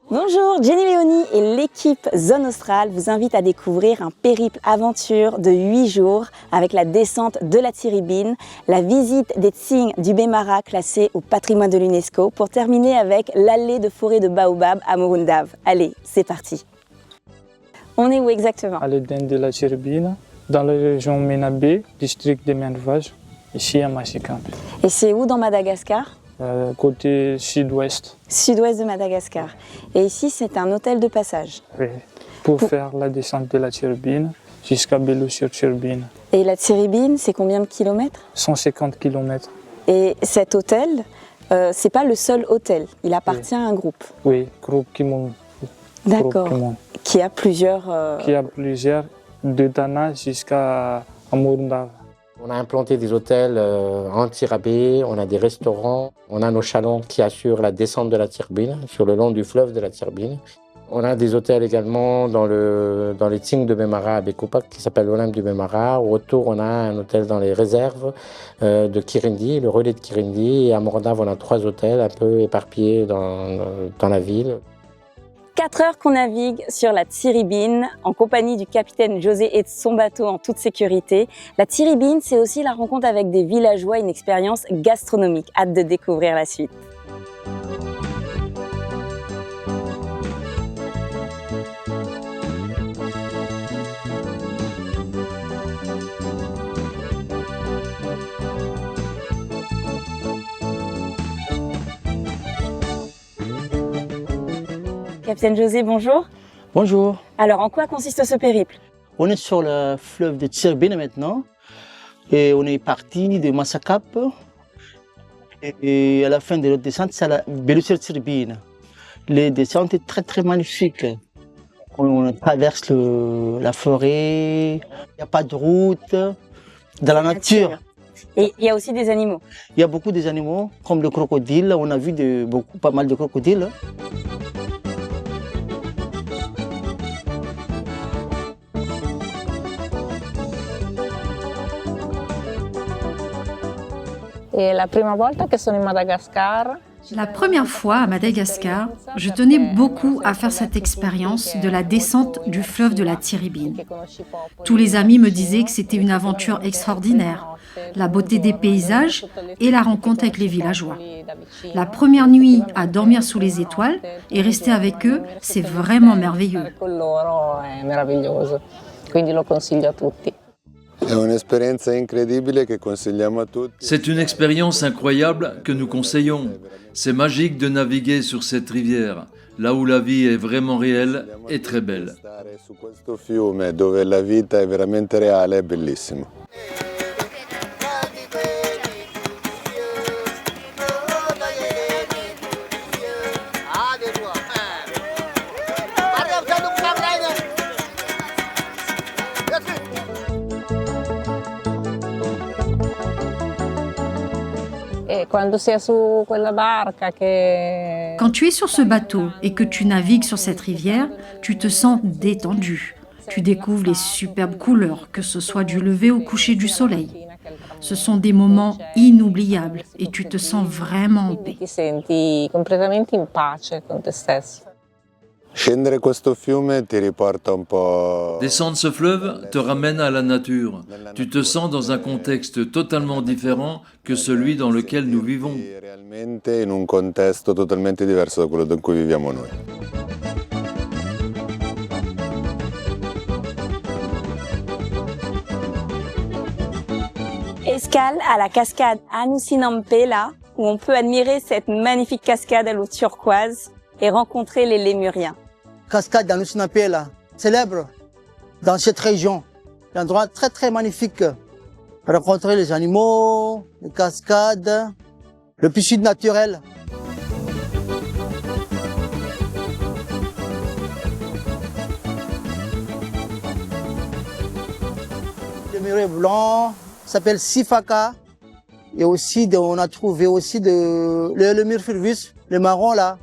Bonjour, Jenny Léonie et l'équipe Zone Australe vous invitent à découvrir un périple aventure de 8 jours avec la descente de la Tiribine, la visite des Tsing du Bemara classé au patrimoine de l'UNESCO pour terminer avec l'allée de forêt de Baobab à Morundave. Allez, c'est parti. On est où exactement? À l'Éden de la Tiribine, dans la région Menabé, district de Mervage, ici à Massikamp. Et c'est où dans Madagascar? Côté sud-ouest. Sud-ouest de Madagascar. Et ici, c'est un hôtel de passage. Oui, pour faire la descente de la Tiribine jusqu'à Belou-sur-Tiribine. Et la Tiribine, c'est combien de kilomètres? 150 km. Et cet hôtel, c'est pas le seul hôtel, il appartient à un groupe. Oui, groupe Kimon. D'accord. Qui a plusieurs. Qui a plusieurs, de Dana jusqu'à Morundave. On a implanté des hôtels anti-rabais, on a des restaurants, on a nos chalands qui assurent la descente de la Tiribine, sur le long du fleuve de la Tiribine. On a des hôtels également dans les Tsing de Bemara à Bécopac qui s'appelle l'Olympe du Bemara. Au retour, on a un hôtel dans les réserves de Kirindi, le relais de Kirindi. Et à Morundave, on a 3 hôtels un peu éparpillés dans la ville. 4 heures qu'on navigue sur la Tiribine en compagnie du capitaine José et de son bateau en toute sécurité. La Tiribine, c'est aussi la rencontre avec des villageois, une expérience gastronomique. Hâte de découvrir la suite. Capitaine José, bonjour. Bonjour. Alors, en quoi consiste ce périple? On est sur le fleuve de Tiribine maintenant. Et on est parti de Massakap. Et à la fin de notre descente, c'est la Belou-sur-Tiribine. Les descentes sont très très magnifiques. On traverse la forêt, il n'y a pas de route, dans la nature. Et il y a aussi des animaux? Il y a beaucoup d'animaux, comme le crocodile. On a vu pas mal de crocodiles. La première fois à Madagascar, je tenais beaucoup à faire cette expérience de la descente du fleuve de la Tiribine. Tous les amis me disaient que c'était une aventure extraordinaire, la beauté des paysages et la rencontre avec les villageois. La première nuit à dormir sous les étoiles et rester avec eux, c'est vraiment merveilleux. C'est une expérience incroyable que nous conseillons. C'est magique de naviguer sur cette rivière, là où la vie est vraiment réelle et très belle. Quand tu es sur ce bateau et que tu navigues sur cette rivière, tu te sens détendu. Tu découvres les superbes couleurs, que ce soit du lever au coucher du soleil. Ce sont des moments inoubliables et tu te sens vraiment en paix. Descendre ce fleuve te ramène à la nature. Tu te sens dans un contexte totalement différent que celui dans lequel nous vivons. Escale à la cascade Anusinampela, où on peut admirer cette magnifique cascade à l'eau turquoise et rencontrer les lémuriens. Cascade d'Anusinampela, célèbre dans cette région. Un endroit très très magnifique. Rencontrer les animaux, les cascades, le piscine naturel. Le muret blanc s'appelle Sifaka. Et aussi, on a trouvé aussi le mur fulvus, le marron là.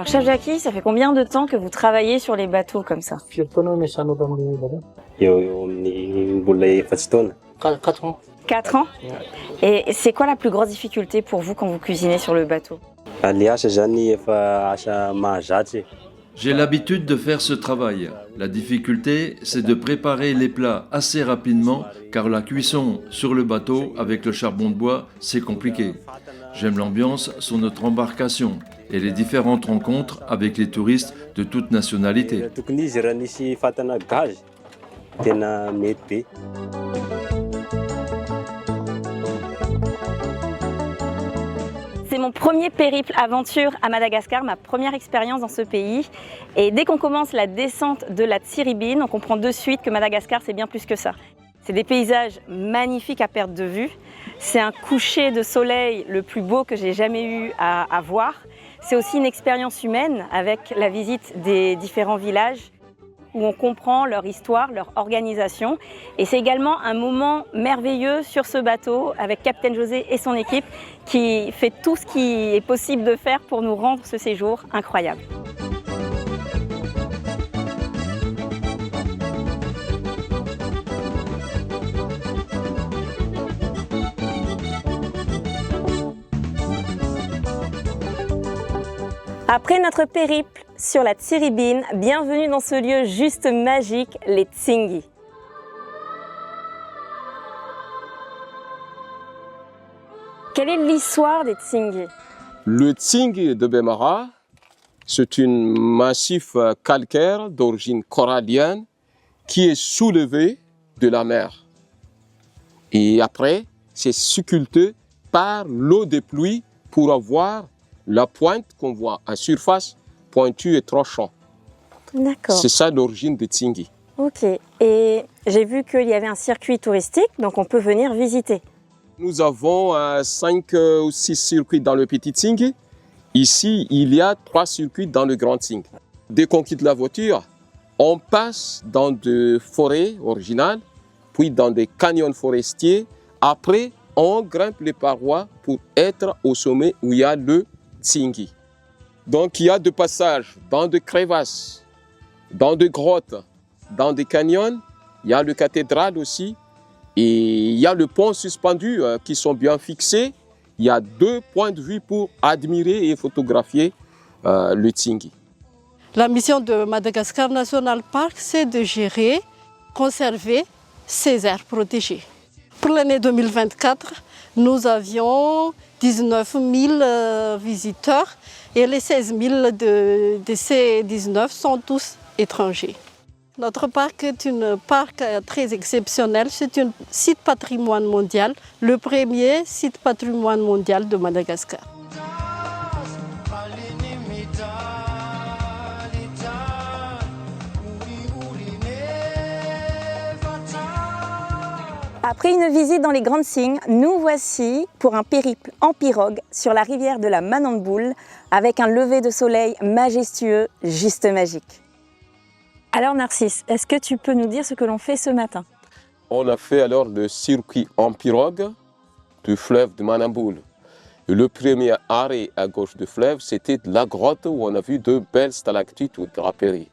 Alors, chef Jackie, ça fait combien de temps que vous travaillez sur les bateaux comme ça? 4 ans. 4 ans. Et c'est quoi la plus grosse difficulté pour vous quand vous cuisinez sur le bateau? J'ai l'habitude de faire ce travail. La difficulté, c'est de préparer les plats assez rapidement, car la cuisson sur le bateau avec le charbon de bois, c'est compliqué. J'aime l'ambiance sur notre embarcation et les différentes rencontres avec les touristes de toute nationalité. C'est mon premier périple aventure à Madagascar, ma première expérience dans ce pays. Et dès qu'on commence la descente de la Tsiribine, on comprend de suite que Madagascar, c'est bien plus que ça. C'est des paysages magnifiques à perte de vue. C'est un coucher de soleil le plus beau que j'ai jamais eu à voir. C'est aussi une expérience humaine avec la visite des différents villages où on comprend leur histoire, leur organisation. Et c'est également un moment merveilleux sur ce bateau avec Capitaine José et son équipe qui fait tout ce qui est possible de faire pour nous rendre ce séjour incroyable. Après notre périple sur la Tsiribine, bienvenue dans ce lieu juste magique, les Tsingy. Quelle est l'histoire des Tsingy? Le Tsingy de Bemara, c'est un massif calcaire d'origine corallienne qui est soulevé de la mer. Et après, c'est sculpté par l'eau des pluies pour avoir la pointe qu'on voit à surface, pointue et tranchant. D'accord. C'est ça l'origine des Tsingy. Ok. Et j'ai vu qu'il y avait un circuit touristique, donc on peut venir visiter. Nous avons 5 ou 6 circuits dans le petit Tsingy. Ici, il y a 3 circuits dans le grand Tsingy. Dès qu'on quitte la voiture, on passe dans des forêts originales, puis dans des canyons forestiers. Après, on grimpe les parois pour être au sommet où il y a le Tsingy. Donc il y a des passages dans des crevasses, dans des grottes, dans des canyons. Il y a le cathédrale aussi. Et il y a le pont suspendu qui sont bien fixés. Il y a 2 points de vue pour admirer et photographier le Tsingy. La mission de Madagascar National Park, c'est de gérer, conserver ces aires protégées. Pour l'année 2024, nous avions 19 000 visiteurs et les 16 000 de ces 19 sont tous étrangers. Notre parc est un parc très exceptionnel. C'est un site patrimoine mondial, le premier site patrimoine mondial de Madagascar. Après une visite dans les Grandes Cygnes, nous voici pour un périple en pirogue sur la rivière de la Manamboule avec un lever de soleil majestueux, juste magique. Alors Narcisse, est-ce que tu peux nous dire ce que l'on fait ce matin? On a fait alors le circuit en pirogue du fleuve de Manamboule. Le premier arrêt à gauche du fleuve, c'était la grotte où on a vu de belles stalactites ou draperies.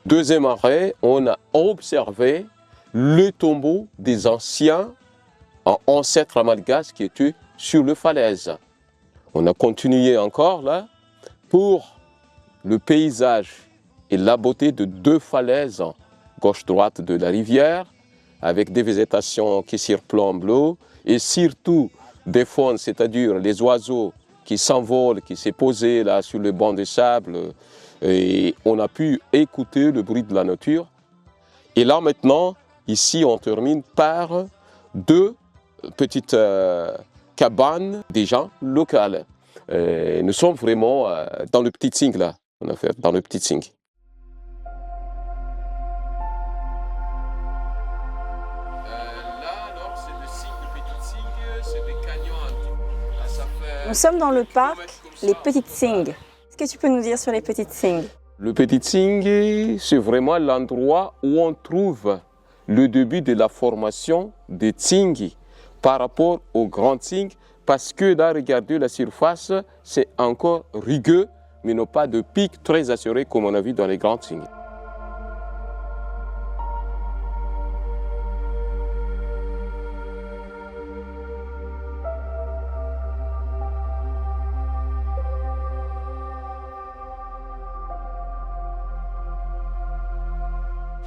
Deuxième arrêt, on a observé le tombeau des anciens ancêtres malgaches qui étaient sur les falaises. On a continué encore là pour le paysage et la beauté de 2 falaises gauche-droite de la rivière avec des végétations qui surplombent l'eau et surtout des faunes, c'est-à-dire les oiseaux qui s'envolent, qui s'est posé là sur le banc de sable et on a pu écouter le bruit de la nature. Et là maintenant, ici on termine par 2 petites cabanes des gens locaux. Nous sommes vraiment dans le petit Tsingy là, on a fait dans le petit Tsingy. Nous sommes dans le parc Les Petites Cygnes. Est-ce que tu peux nous dire sur les Petites Cygnes? Le Petit Tsingy, c'est vraiment l'endroit où on trouve le début de la formation des Tsingy par rapport au Grand Tsingy, parce que là, regardez la surface, c'est encore rugueux, mais n'ont pas de pic très assuré comme on a vu dans les grandes Tsing.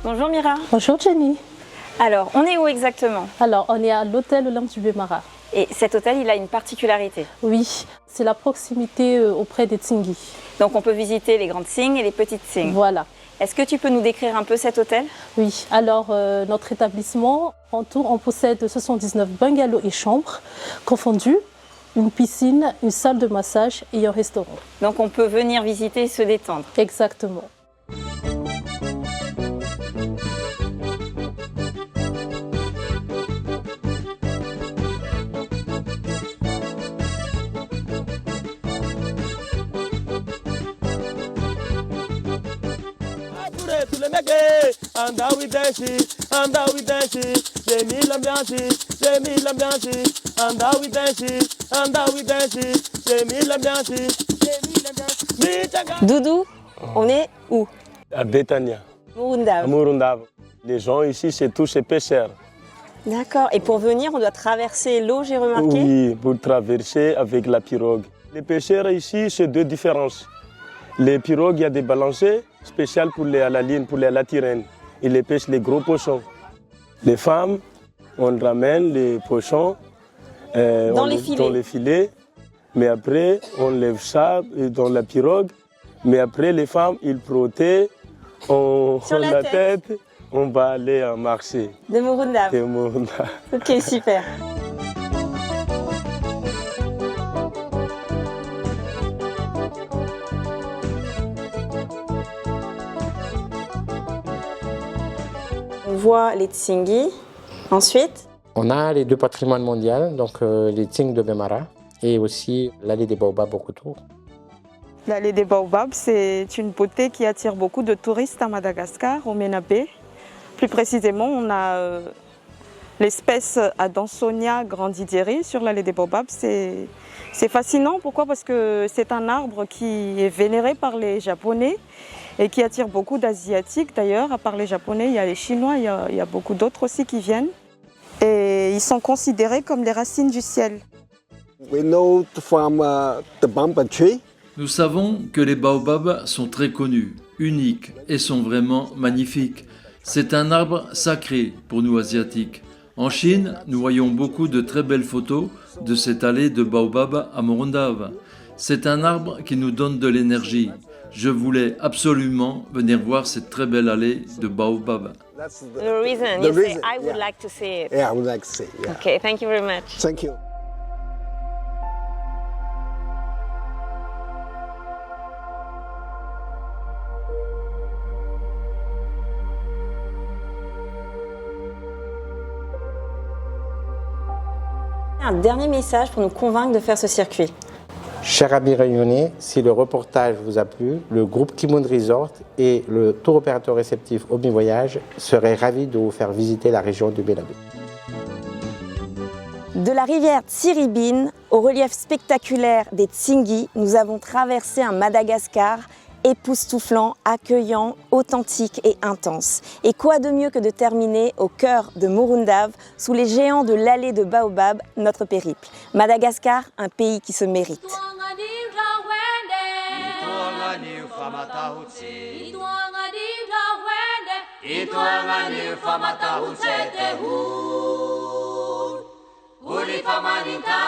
Bonjour Mira. Bonjour Jenny. Alors, on est où exactement? Alors, on est à l'hôtel Olympe du Bemara. Et cet hôtel, il a une particularité. Oui, c'est la proximité auprès des Tsingy. Donc on peut visiter les grandes Tsing et les petites Tsing. Voilà. Est-ce que tu peux nous décrire un peu cet hôtel? Oui, alors notre établissement, en tout, on possède 79 bungalows et chambres confondus, une piscine, une salle de massage et un restaurant. Donc on peut venir visiter et se détendre. Exactement. Doudou, on est où? À Betania, Murundav. à Murundav. Les gens ici, c'est tous ces pêcheurs. D'accord. Et pour venir, on doit traverser l'eau, j'ai remarqué? Oui, pour traverser avec la pirogue. Les pêcheurs ici, c'est deux différences. Les pirogues, il y a des balanciers spéciaux pour les à la ligne, pour les à la tirenne. Ils les pêchent les gros poissons. Les femmes, on ramène les poissons dans les filets. Mais après, on lève ça dans la pirogue. Mais après, les femmes, ils protègent sur la tête. On va aller en marché. De Murundav. De Murundav. Ok, super. On voit les Tsingy. Ensuite, On a les deux patrimoines mondiaux, donc les Tsing de Bemara et aussi l'allée des Baobabs au Koutou. L'allée des Baobabs, c'est une beauté qui attire beaucoup de touristes à Madagascar, au Ménabé. Plus précisément, on a l'espèce Adansonia grandideri sur l'allée des Baobabs. C'est fascinant, pourquoi? Parce que c'est un arbre qui est vénéré par les Japonais et qui attire beaucoup d'Asiatiques. D'ailleurs, à part les Japonais, il y a les Chinois, il y a beaucoup d'autres aussi qui viennent. Et ils sont considérés comme les racines du ciel. Nous savons que les baobabs sont très connus, uniques et sont vraiment magnifiques. C'est un arbre sacré pour nous Asiatiques. En Chine, nous voyons beaucoup de très belles photos de cette allée de baobab à Murundav. C'est un arbre qui nous donne de l'énergie. Je voulais absolument venir voir cette très belle allée de baobab. the reason you say I would like to see it. Yeah, I would like to see it. Yeah. Okay, thank you very much. Thank you. Un dernier message pour nous convaincre de faire ce circuit. Chers amis réunis, si le reportage vous a plu, le groupe Kimoun Resort et le tour opérateur réceptif Omi Voyage seraient ravis de vous faire visiter la région du Ménabé. De la rivière Tsiribine au relief spectaculaire des Tsingy, nous avons traversé un Madagascar époustouflant, accueillant, authentique et intense. Et quoi de mieux que de terminer au cœur de Murundav, sous les géants de l'allée de Baobab, notre périple. Madagascar, un pays qui se mérite. Uli famani ta